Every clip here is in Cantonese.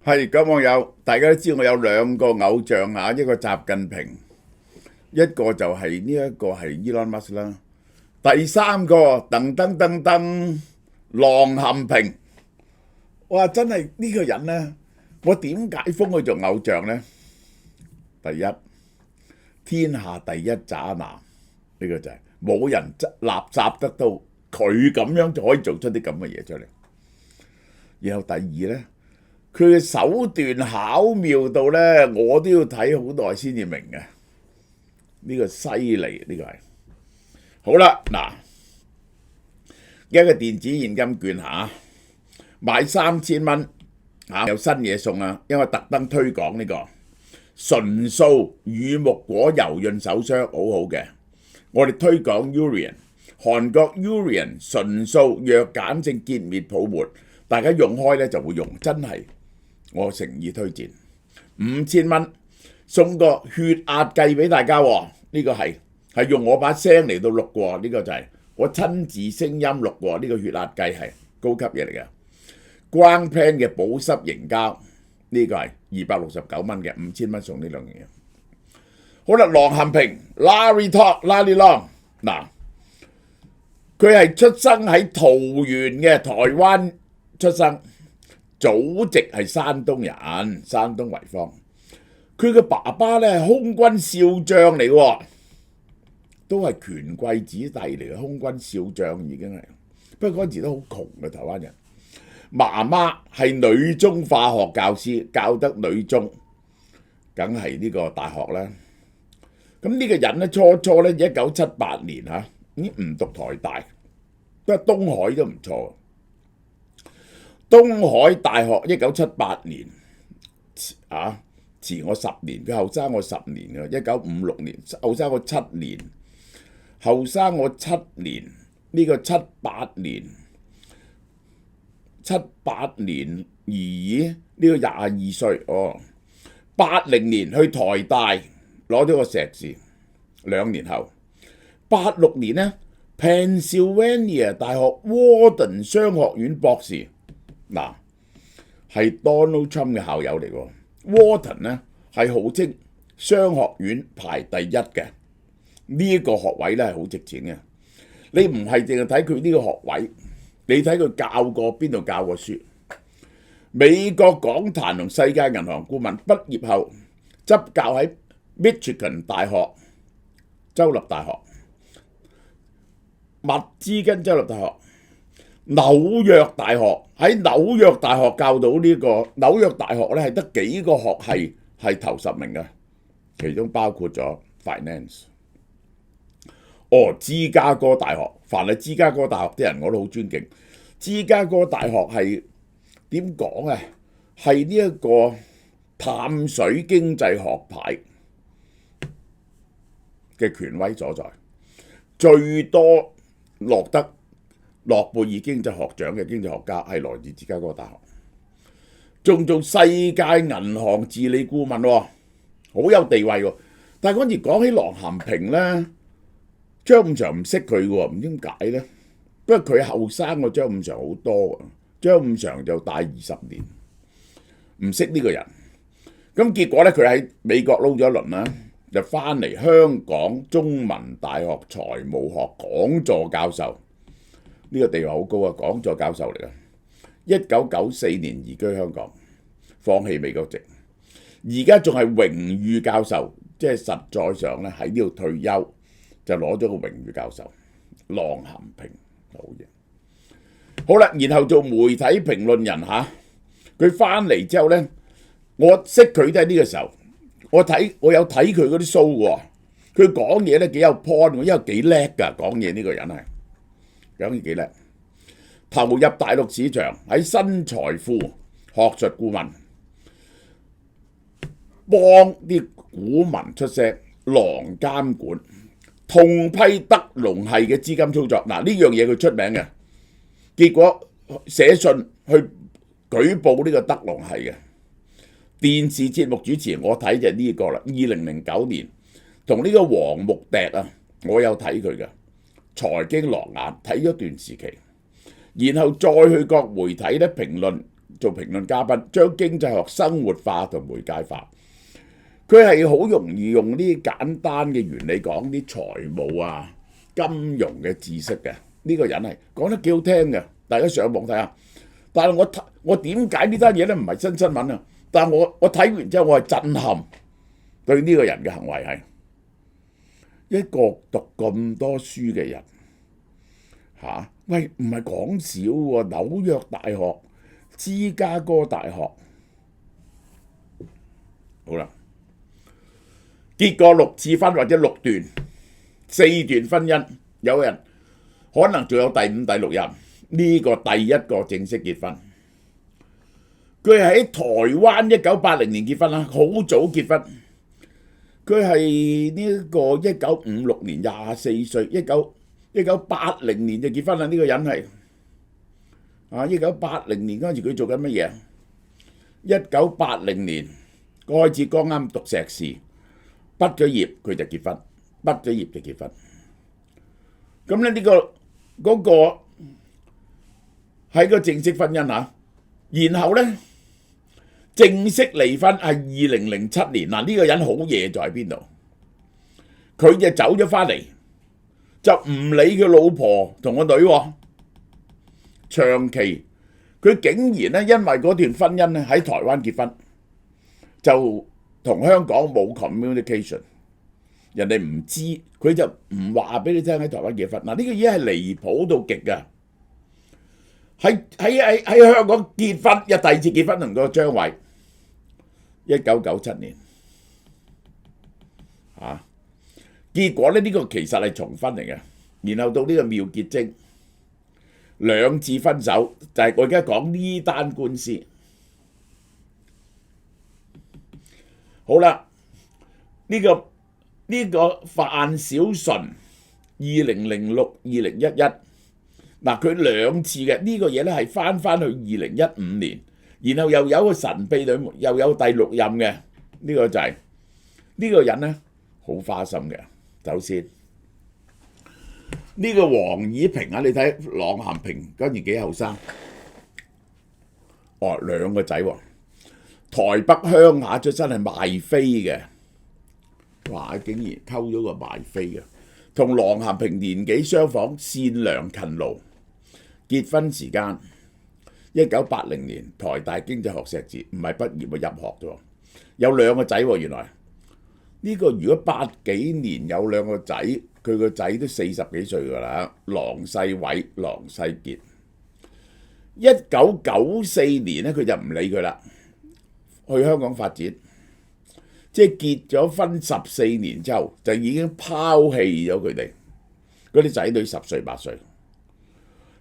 係咁，網友大家都知我有兩個偶像啊，一個習近平，一個就係呢一個係 Elon Musk 啦。第三個噔噔噔噔，郎咸平。哇！真係呢個人呢，我點解封佢做偶像呢？第一，天下第一渣男，呢個就係冇人垃圾得到佢咁樣就可以做出啲咁嘅嘢出嚟。然後第二呢，佢嘅手段巧妙到呢，我都要睇好耐先至明嘅。呢個犀利，呢個係好啦。嗱，一個電子現金券嚇，買3000蚊嚇有新嘢送啊！因為特登推廣呢個純素乳木果柔潤手霜，好好嘅。我哋推廣 Urian 韓國 Urian 純素弱鹼性潔面泡沫，大家用開呢就會用，真係我誠意推薦。5000蚊送個血壓計俾大家喎，呢個係用我把聲嚟到錄過，呢個就係我親自聲音錄過，呢個血壓計係高級嘢嚟嘅。光 pen 嘅保濕凝膠，呢個係269蚊嘅，5000蚊送呢兩樣嘢。好啦，郎咸平 Larry Long 嗱，佢係出生喺桃園嘅，台灣出生，祖籍係山東人，山東濰坊。佢嘅爸爸咧係空軍少將嚟嘅，都係權貴子弟嚟嘅，空軍少將已經係。不過嗰陣時都好窮嘅台灣人。媽媽係女中化學教師，教得女中，梗係呢個大學啦。咁呢個人咧初咧1978年嚇，已經唔讀台大，不過東海都唔錯。東海大學1978年啊，遲我10年，佢後生我10年嘅，1956年後生我7年，後生我7年，呢個78年。78年，咦？呢個22歲哦。80年去台大攞咗個碩士，2年後86年呢 Pennsylvania 大學沃頓商學院博士，嗱係 Donald Trump 嘅校友嚟喎。沃頓呢係號稱商學院排第1嘅，呢一個學位咧係好值錢嘅。你唔係淨係睇佢呢個學位。你睇佢教過邊度教過書？美國講壇同世界銀行顧問，畢業後執教喺 Michigan 大學、州立大學、密芝根州立大學、紐約大學。喺紐約大學教到呢個紐約大學咧，係得幾個學系係頭10名嘅，其中包括咗 finance。芝加哥大學，凡係芝加哥大學啲人我都好尊敬。芝加哥大學係點講啊？係呢一個淡水經濟學派嘅權威所在，最多獲得諾貝爾經濟學獎嘅經濟學家係來自芝加哥大學，仲做世界銀行治理顧問喎，好有地位喎。但係嗰陣時講起郎咸平咧，張五常唔識佢喎，唔知點解咧？不過佢後生過張五常好多啊，張五常就大20年，唔識呢個人。咁結果咧，佢喺美國撈咗一輪啦，就翻嚟香港中文大學財務學講座教授，呢個地位好高啊，講座教授嚟嘅。1994年移居香港，放棄美國籍，而家仲係榮譽教授，即係實在上咧喺呢度退休。就攞咗個榮譽教授，郎咸平好嘢。好啦，然後做媒體評論人嚇，佢翻嚟之後咧，我識佢都係呢個時候。我有睇佢嗰啲 show 喎，佢講嘢咧幾有 point，因為幾叻㗎，講嘢呢個人係講嘢幾叻。投入大陸市場，喺新財富學術顧問，幫啲股民出聲，狼監管。痛批德隆系嘅資金操作，嗱呢樣嘢佢出名嘅，結果寫信去舉報呢個德隆系嘅電視節目主持人，我睇就係呢個啦。2009年同呢個黃木笛啊，我有睇佢嘅財經狼眼，睇咗段時期，然後再去各媒體咧評論做評論嘉賓，將經濟學生活化同媒介化。佢係好容易用啲簡單嘅原理講啲財務啊、金融嘅知識嘅。呢個人係講得幾好聽嘅，大家上網睇下。但係我點解呢單嘢咧唔係新聞啊？但係我睇完之後，我係震撼，對呢個人嘅行為係一個讀咁多書嘅人嚇，喂，唔係講笑喎！紐約大學、芝加哥大學，好啦，結過6次婚或者6段、4段婚姻，有人可能仲有第5、第6任。呢個第一個正式結婚，佢係喺台灣1980年結婚啦，好早結婚。佢係呢個1956年24歲，1980年就結婚啦。呢個人係1980年嗰陣時佢做緊乜嘢？1980年開始剛啱讀碩士，畢咗業佢就結婚，畢咗業就結婚。咁咧呢個嗰個係個正式婚姻嚇，然後咧正式離婚係2007年。嗱，呢個人好嘢在邊度？佢就走咗翻嚟，就唔理佢老婆同個女喎。長期佢竟然咧因為嗰段婚姻咧喺台灣結婚，就同香港冇 communication， 人哋唔知，佢就唔話俾你聽喺台灣結婚。嗱，呢個嘢係離譜到極㗎。喺香港結婚，第2次結婚同個張偉，1997年結果咧呢個其實係重婚嚟嘅，然後到呢個廖潔貞2次分手，就係我而家講呢單官司。好啦，呢個范小純2006、2011。嗱，佢2次嘅呢個嘢咧係翻去2015年，然後又有個神秘女，又有第6任嘅。呢個就係呢個人咧好花心嘅。首先呢個黃以平啊，你睇郎咸平嗰陣幾後生，哦，2個仔喎，台北鄉下出身係賣飛嘅，哇！竟然溝咗個賣飛嘅，同郎咸平年紀相仿，善良勤勞。結婚時間1980年，台大經濟學碩士，唔係畢業啊，入學啫。有2個仔喎，原來呢個如果80幾年有2個仔，佢個仔都40幾歲㗎啦。郎世偉、郎世傑。1994年咧，佢就唔理佢啦，去香港發展。即係結咗婚14年之後，就已經拋棄咗佢哋嗰啲仔女10歲8歲。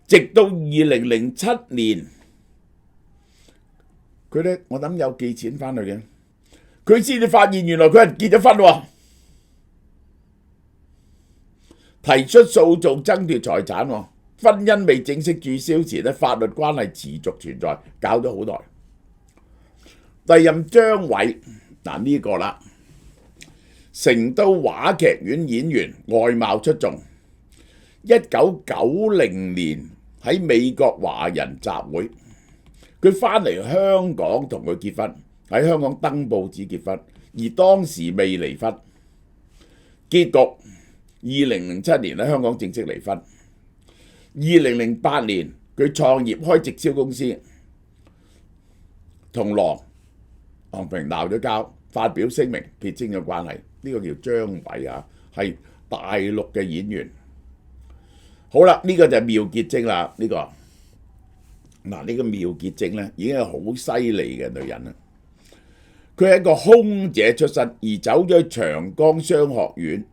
直到2007年，佢咧我諗有寄錢翻去嘅，佢先至發現原來佢係結咗婚喎，提出訴訟爭奪財產喎。婚姻未正式註銷前咧，法律關係持續存在，搞咗好耐。第2任張偉，嗱呢個啦，成都話劇院演員，外貌出眾。1990年喺美國華人集會，佢翻嚟香港同佢結婚，喺香港登報紙結婚，而當時未離婚。結局2007年喺香港正式離婚。2008年佢創業開直銷公司，同郎咸平鬧咗交，發表聲明撇清咗關係。呢個叫張偉啊，係大陸嘅演員。好啦，呢個就係廖潔貞啦。呢個嗱，呢個廖潔貞咧已經係好犀利嘅女人啦。佢係一個空姐出身，而走咗去長江商學院，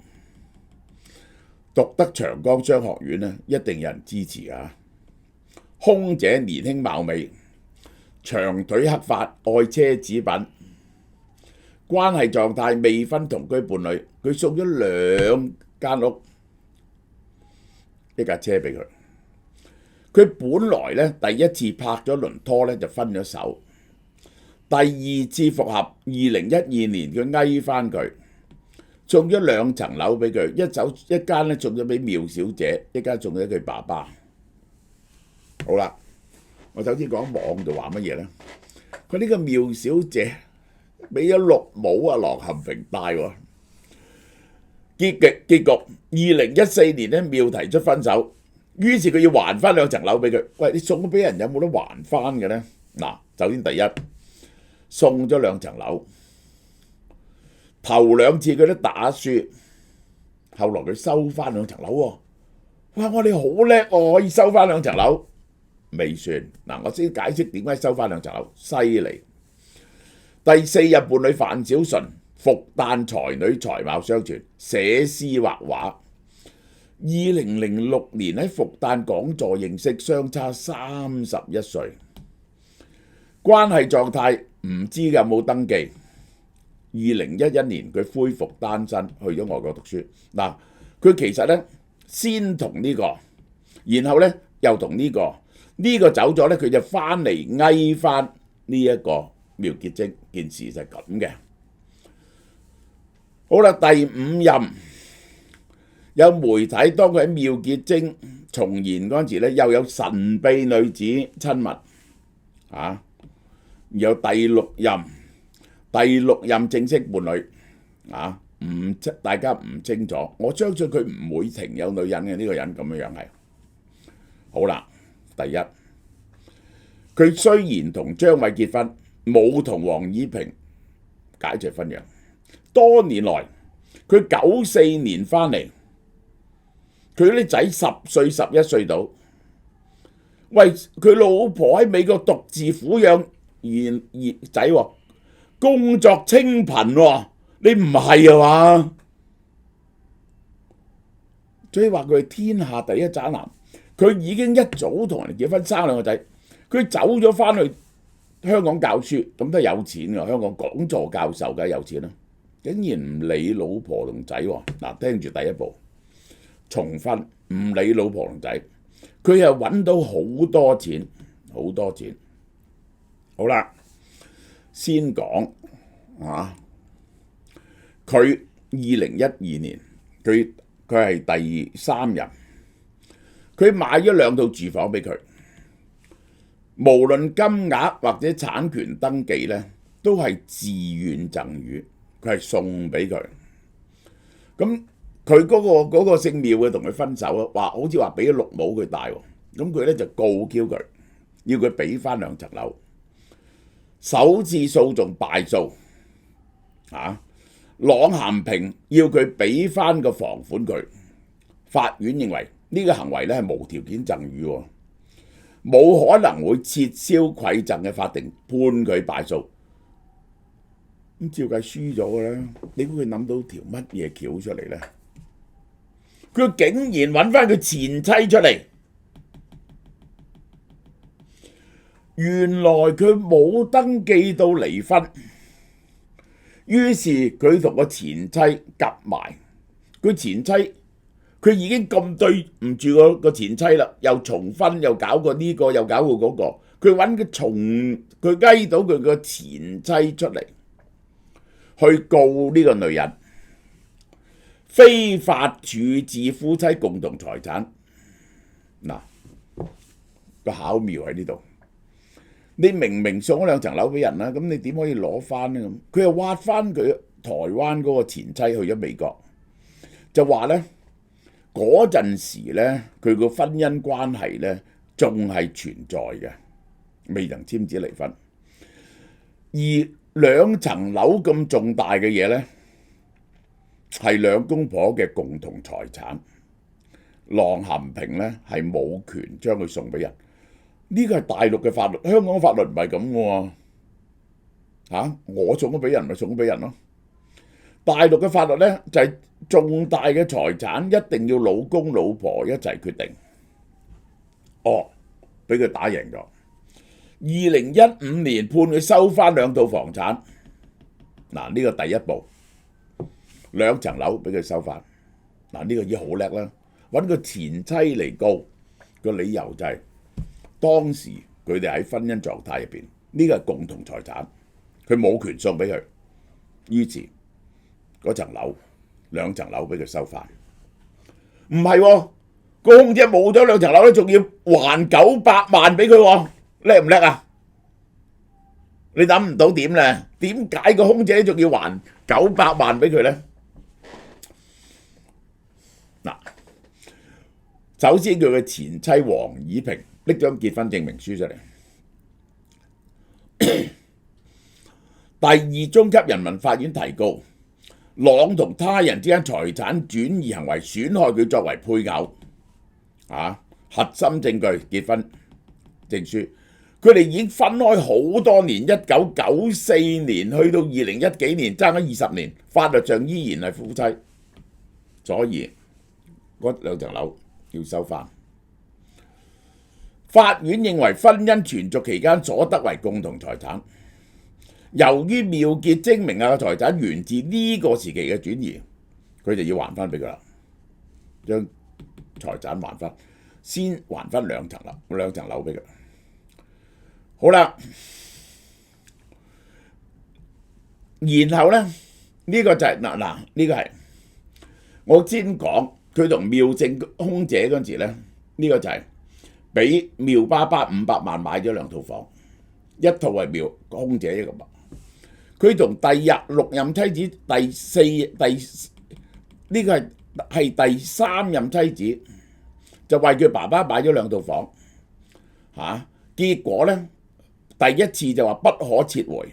讀得長江商學院咧，一定有人支持啊！空姐年輕貌美，長腿黑髮，愛奢侈品，關係狀態未婚同居伴侶，佢送咗2間屋，一架車俾佢。佢本來咧第一次拍咗輪拖咧就分咗手，第2次復合2012年佢翳翻佢，送咗2層樓俾佢，一間咧送咗俾苗小姐，一間送咗佢爸爸。好啦，我首先講網度話乜嘢咧？佢呢個妙小姐俾咗綠帽啊，郎咸平戴喎。結局2014年咧，妙提出分手，於是佢要還翻2層樓俾佢。喂，你送咗俾人有冇得還翻嘅咧？嗱，首先第一送咗2層樓，頭2次佢都打輸，後來佢收翻2層樓喎。哇！我哋好叻喎，可以收翻2層樓。未算嗱，我先解釋點解收翻2層樓，犀利。第4日伴侶范小純復旦才女，才貌雙全，寫詩畫畫。2006年喺復旦講座認識，相差31歲。關係狀態唔知有冇登記。2011年佢恢復單身，去咗外國讀書。嗱，佢其實咧先同呢個，然後咧又同呢個。呢個走咗咧，佢就翻嚟翳翻呢一個苗潔貞，件事就係咁嘅。好啦，第5任有媒體當佢喺苗潔貞重言嗰陣時咧，又有神秘女子親密啊，有第6任正式伴侶啊，大家唔清楚，我相信佢唔會情有女人嘅呢個人咁樣係。好啦。第一，佢雖然同張偉結婚，冇同黃以平解除婚約。多年來，佢94年翻嚟，佢啲仔10歲、11歲到。喂，佢老婆喺美國獨自撫養兒仔，工作清貧喎，你唔係啊嘛？所以話佢係天下第一渣男。佢已經一早同人結婚，生2個仔。佢走咗翻去香港教書，咁都有錢㗎。香港講座教授梗係有錢啦，竟然唔理老婆同仔喎。嗱，聽住第一步，重婚唔理老婆同仔，佢又揾到好多錢，好多錢。好啦，先講啊，佢2012年佢係第3任。佢買咗2套住房俾佢，無論金額或者產權登記咧，都係自願贈與，佢係送俾佢。咁佢嗰個姓苗嘅同佢分手啊，話好似話俾咗綠帽佢戴喎，咁佢咧就告 Q 佢，要佢俾翻2層樓。首次訴訟敗訴，郎咸平要佢俾翻個房款佢，法院認為呢個行為咧係無條件贈與，冇可能會撤銷饋贈嘅，法庭判佢敗訴。咁照計輸咗嘅啦，你估佢諗到條乜嘢橋出嚟咧？佢竟然揾翻佢前妻出嚟，原來佢冇登記到離婚，於是佢同個前妻夾埋，佢前妻。佢已經咁對唔住個前妻啦，又重婚，又搞過呢個，又搞過嗰個。佢揾佢翳到佢個前妻出嚟，去告呢個女人非法處置夫妻共同財產。嗱，個巧妙喺呢度。你明明送咗2層樓俾人啦，咁你點可以攞翻呢？咁佢又挖翻佢台灣嗰個前妻去咗美國，就話咧。嗰陣時咧，佢個婚姻關係咧仲係存在嘅，未能簽字離婚。而2層樓咁重大嘅嘢咧，係2公婆嘅共同財產。郎咸平咧係冇權將佢送俾人，呢個係大陸嘅法律，香港法律唔係咁嘅喎。我送咗俾人咪送咗俾人咯。大陸嘅法律咧就係重大嘅財產一定要老公老婆一齊決定。俾佢打贏咗。2015年判佢收翻2套房產。嗱，呢個第一步，2層樓俾佢收翻。嗱，呢個已經好叻啦。揾個前妻嚟告，個理由就係當時佢哋喺婚姻狀態入邊，呢個係共同財產，佢冇權送俾佢，於是嗰層樓2層樓俾佢收翻。唔係喎，個空姐冇咗2層樓咧，仲要還900萬俾佢喎。叻唔叻啊？你諗唔到點咧？點解個空姐仲要還900萬俾佢咧？嗱，首先佢嘅前妻黃以平拎張結婚證明書出嚟。第二中級人民法院提告，朗同他人之間財產轉移行為損害佢作為配偶，核心證據結婚證書，佢哋已經分開好多年，1994年去到2010幾年，爭咗20年，法律上依然係夫妻，所以嗰2層樓要收翻。法院認為婚姻存續期間所得為共同財產，由於妙潔證明嘅財產源自呢個時期嘅轉移，佢就要還翻俾佢啦，將財產還翻，先還翻2層樓俾佢。好啦，然後咧呢個就係呢個係我先講佢同妙正空姐嗰陣時咧，呢個就係俾妙爸爸500萬買咗2套房，一套係妙空姐一個。佢同第6任妻子呢個係第3任妻子，就為佢爸爸買咗2套房，結果咧第一次就話不可撤回，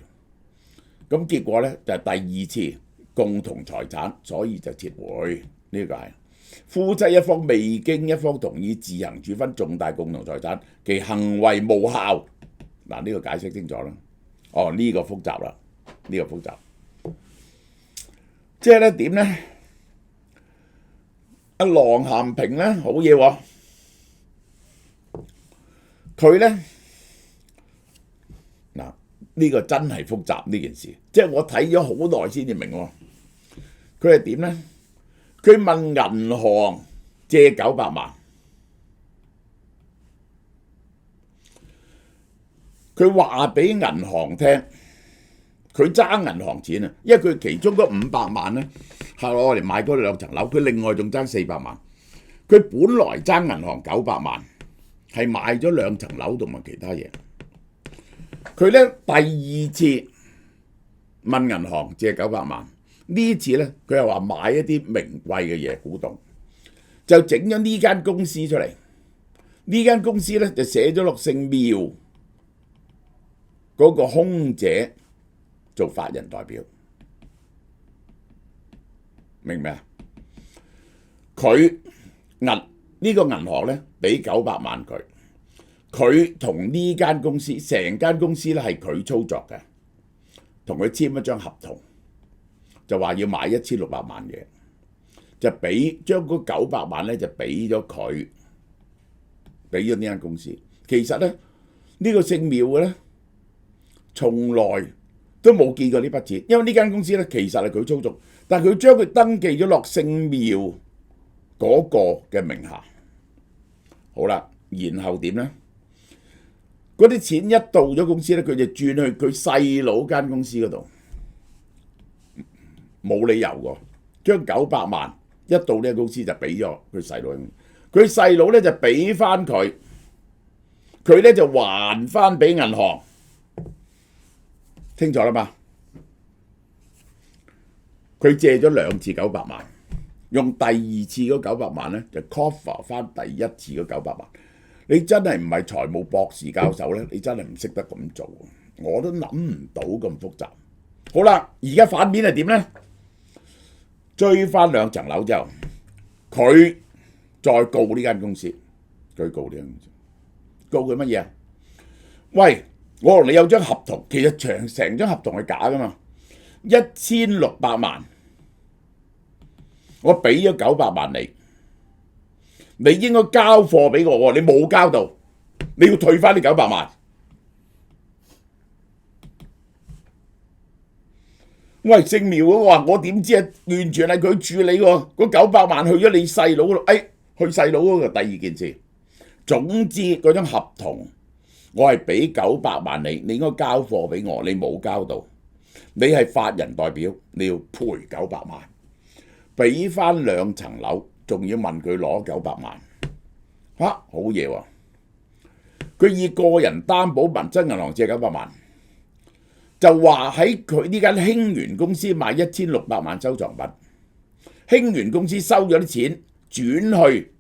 咁結果咧就係第2次共同財產，所以就撤回。呢個係夫妻一方未經一方同意自行處分重大共同財產，其行為無效。呢個解釋清楚啦。呢個複雜啦，呢個複雜，即係咧點咧？阿郎咸平咧好嘢喎，佢咧呢個真係複雜呢件事，即係我睇咗好耐先至明喎。佢係點咧？佢問銀行借900萬，佢話俾銀行聽，佢爭銀行錢啊，因為佢其中嗰500萬咧係攞嚟買嗰2層樓，佢另外仲爭400萬。佢本來爭銀行900萬，係買咗2層樓同埋其他嘢。佢咧第2次問銀行借900萬，呢次咧佢又話買一啲名貴嘅嘢古董，就整咗呢間公司出嚟。呢間公司咧就寫咗落姓妙嗰個空姐做法人代表，明唔明啊？佢呢個銀行咧俾900萬佢，佢同呢間公司成間公司咧係佢操作嘅，同佢簽一張合同，就話要買1600萬嘅，就將嗰900萬咧就俾咗佢，俾咗呢間公司。其實咧呢個姓妙嘅咧，從來都冇見過呢筆錢，因為呢間公司咧其實係佢操縱，但係佢將佢登記咗落姓妙嗰個嘅名下。好啦，然後點咧？嗰啲錢一到咗公司咧，佢就轉去佢細佬間公司嗰度，冇理由㗎。將900萬一到呢間公司就俾咗佢細佬，佢細佬咧就俾翻佢，佢咧就還翻俾銀行。清楚啦嘛？佢借咗2次900萬，用第2次嗰900萬咧就 cover 翻第1次嗰900萬。你真係唔係財務博士教授咧，你真係唔識得咁做，我都諗唔到咁複雜。好啦，而家反面係點咧？追翻2層樓之後，佢再告呢間公司，佢告呢間公司，告佢乜嘢啊？喂！我同你有張合同，其實成張合同係假噶嘛，1600萬，我俾咗900萬你，你應該交貨俾我，你冇交到，你要退翻呢900萬。喂，姓苗嗰個話我點知啊？完全係佢處理喎，嗰900萬去咗你細佬嗰度，去細佬嗰個第2件事。總之嗰張合同。我係俾900萬你，你應該交貨俾我，你冇交到，你係法人代表，你要賠900萬，俾翻2層樓，仲要問佢攞900萬，好嘢喎！佢以個人擔保民生銀行借900萬，就話喺佢呢間興源公司買1600萬收藏品，興源公司收咗啲錢轉去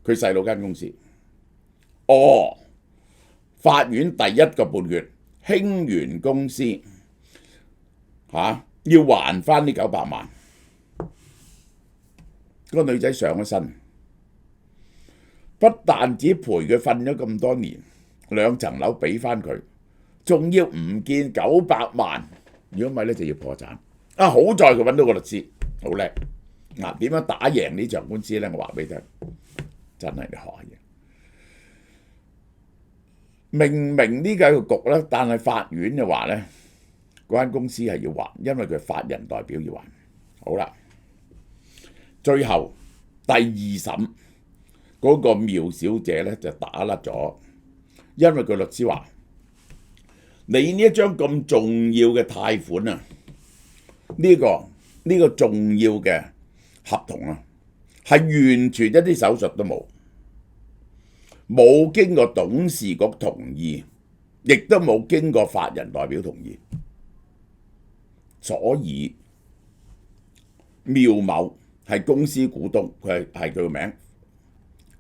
佢細佬間公司。法院第一個判決，興源公司要還翻呢900萬。個女仔上咗身，不但止賠佢瞓咗咁多年，2層樓俾翻佢，仲要唔見900萬。如果唔係咧，就要破產。好在佢揾到個律師，好叻。點樣打贏呢場官司咧？我話俾你聽，真係你學嘢。明明呢個局咧，但係法院就話咧，嗰間公司係要還，因為佢係法人代表要還。好啦。最後第2審嗰個苗小姐咧就打甩咗，因為個律師話：你呢一張咁重要嘅貸款啊，呢個重要嘅合同啊，係完全一啲手續都冇經過董事局同意，亦都冇經過法人代表同意，所以苗某係公司股東，佢係佢個名，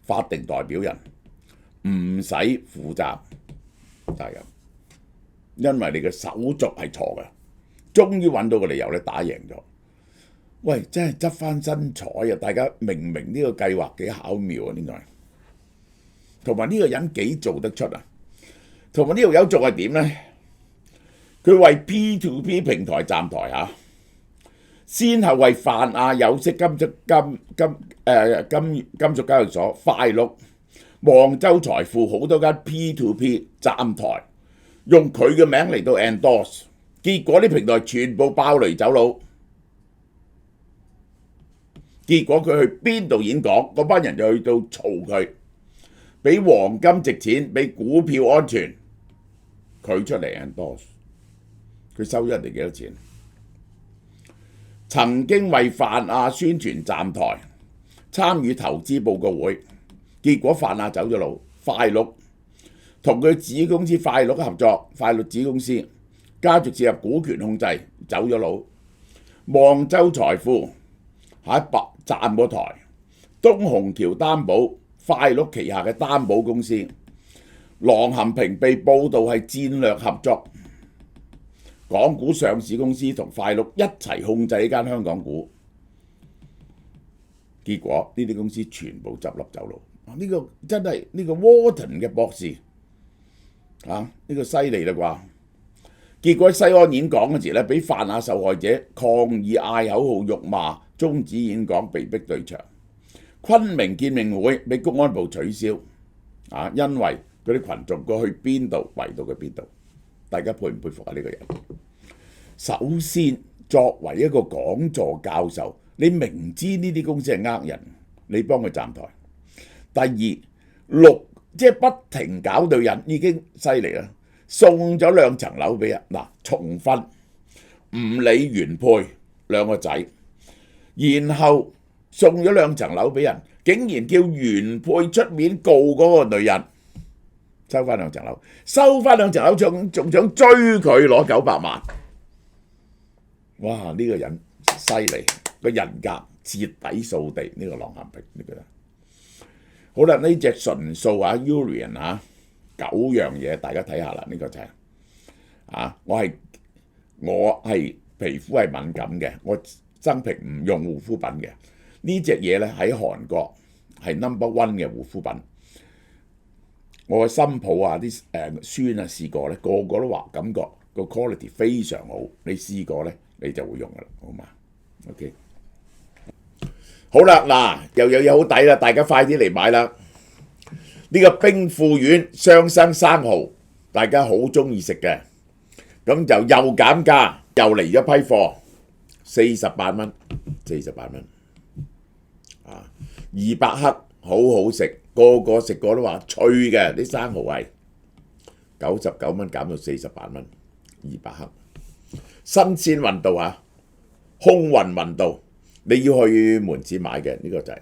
法定代表人，唔使負責責任，因為你嘅手續係錯嘅。終於揾到個理由咧，打贏咗。喂，真係執翻身彩啊！大家明唔明呢個計劃幾巧妙啊？呢個同埋呢個人幾做得出啊？同埋呢條友做係點咧？佢為 P2P 平台站台先後為泛亞有色金屬交易所、快鹿、黃州財富好多間 P2P 站台，用佢嘅名嚟到 endorse， 結果啲平台全部爆雷走佬。結果佢去邊度演講，嗰班人就去到嘈佢，比黃金值錢，比股票安全，佢出嚟 endorse， 佢收咗人哋幾多錢？曾經為泛亞宣傳站台，參與投資報告會，結果泛亞走咗佬，快鹿同佢子公司快鹿合作，快鹿子公司家族切入股權控制，走咗佬。黃州財富喺白站個台，東虹橋擔保快鹿旗下嘅擔保公司，郎咸平被報道係戰略合作。港股上市公司同快鹿一齊控制呢間香港股，結果呢啲公司全部執笠走佬。呢個真係呢個 Wharton 嘅博士呢個犀利啦啩！結果喺西安演講嗰時咧，俾泛亞受害者抗議嗌口號辱罵，終止演講，被逼退場。昆明見面會俾公安部取消，因為嗰啲群眾過去邊度圍到佢邊度。大家佩唔佩服呢個人？首先，作為一個講座教授，你明知呢啲公司係呃人，你幫佢站台。第二，即係不停搞到人已經犀利啦，送咗2層樓俾人，重婚，唔理原配2個仔，然後送咗2層樓俾人，竟然叫原配出面告嗰個女人。收翻2層樓，收翻2層樓，仲想追佢攞900萬。哇！呢個人犀利，個人格徹底掃地。呢個郎咸平呢個人。好啦，呢隻純數Urian 9樣嘢，大家睇下啦。呢個就係我係皮膚係敏感嘅，我生平唔用護膚品嘅。呢隻嘢咧喺韓國係 No.1 嘅護膚品。我嘅新抱啲孫試過咧，個個都話感覺個 quality 非常好。你試過咧，你就會用噶啦，好嘛 ？OK， 好啦，嗱，又有嘢好抵啦，大家快啲嚟買啦！呢個冰富丸雙生生蠔，大家好中意食嘅，咁就又減價，又嚟咗批貨，48蚊，48蚊，200克，好好食。個個食過都話脆嘅，啲生蠔係99蚊減到48蚊，200克，新鮮運到空運運到，你要去門市買嘅呢個就係